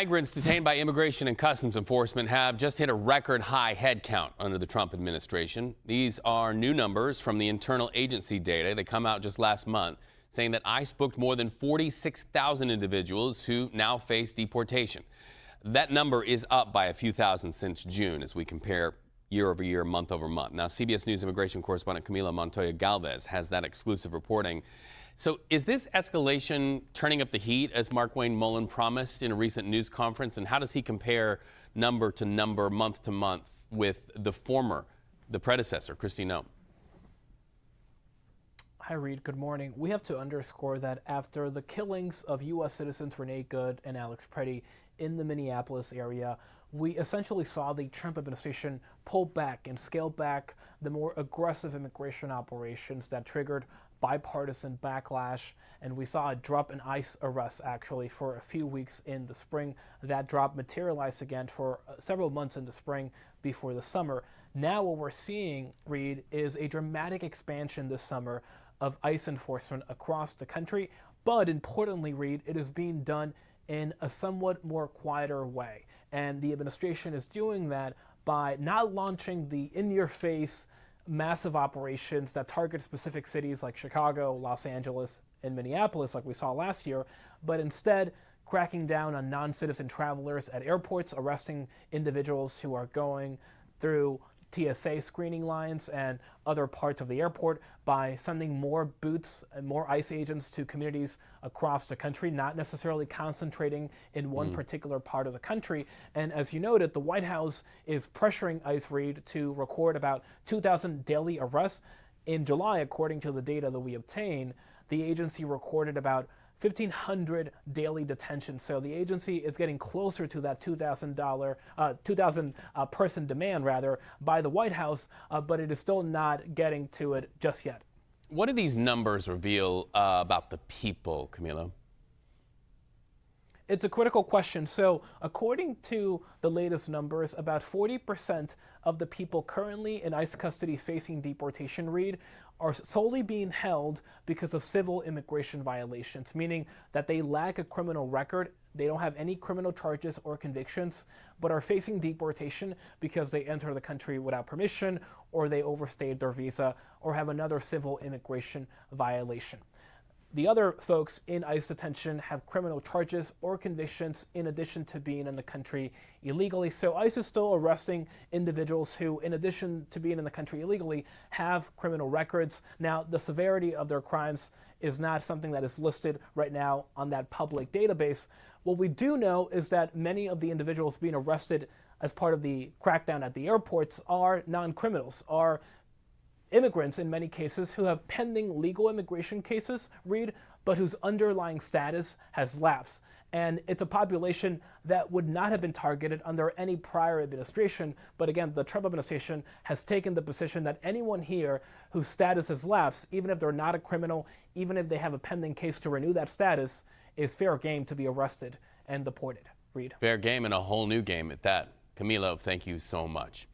Migrants detained by Immigration and Customs Enforcement have just hit a record high head count under the Trump administration. These are new numbers from the internal agency data. They come out just last month, saying that ICE booked more than 46,000 individuals who now face deportation. That number is up by a few thousand since June as we compare year over year, month over month. Now, CBS News immigration correspondent Camilo Montoya-Galvez has that exclusive reporting. So is this escalation turning up the heat, as Mark-Wayne Mullen promised in a recent news conference? And how does he compare number to number, month to month, with the predecessor, Kristi Noem? Hi, Reed. Good morning. We have to underscore that after the killings of U.S. citizens Renee Good and Alex Preddy in the Minneapolis area, we essentially saw the Trump administration pull back and scale back the more aggressive immigration operations that triggered bipartisan backlash, and we saw a drop in ICE arrests actually for a few weeks in the spring. That drop materialized again for several months in the spring before the summer. Now what we're seeing, Reed, is a dramatic expansion this summer of ICE enforcement across the country, but importantly, Reed, it is being done in a somewhat more quieter way. And the administration is doing that by not launching the in-your-face massive operations that target specific cities like Chicago, Los Angeles, and Minneapolis like we saw last year, but instead cracking down on non-citizen travelers at airports, arresting individuals who are going through TSA screening lines and other parts of the airport by sending more boots and more ICE agents to communities across the country, not necessarily concentrating in one particular part of the country. And as you noted, the White House is pressuring ICE, Reed, to record about 2,000 daily arrests. In July, according to the data that we obtained, the agency recorded about 1,500 daily detentions. So the agency is getting closer to that 2,000 person demand, rather, by the White House, but it is still not getting to it just yet. What do these numbers reveal about the people, Camilo? It's a critical question. So according to the latest numbers, about 40% of the people currently in ICE custody facing deportation, Reed, are solely being held because of civil immigration violations, meaning that they lack a criminal record. They don't have any criminal charges or convictions, but are facing deportation because they enter the country without permission, or they overstayed their visa, or have another civil immigration violation. The other folks in ICE detention have criminal charges or convictions in addition to being in the country illegally. So ICE is still arresting individuals who, in addition to being in the country illegally, have criminal records. Now, the severity of their crimes is not something that is listed right now on that public database. What we do know is that many of the individuals being arrested as part of the crackdown at the airports are non-criminals, are immigrants in many cases who have pending legal immigration cases, Reed, but whose underlying status has lapsed. And it's a population that would not have been targeted under any prior administration. But again, the Trump administration has taken the position that anyone here whose status has lapsed, even if they're not a criminal, even if they have a pending case to renew that status, is fair game to be arrested and deported. Reed. Fair game and a whole new game at that. Camilo, thank you so much.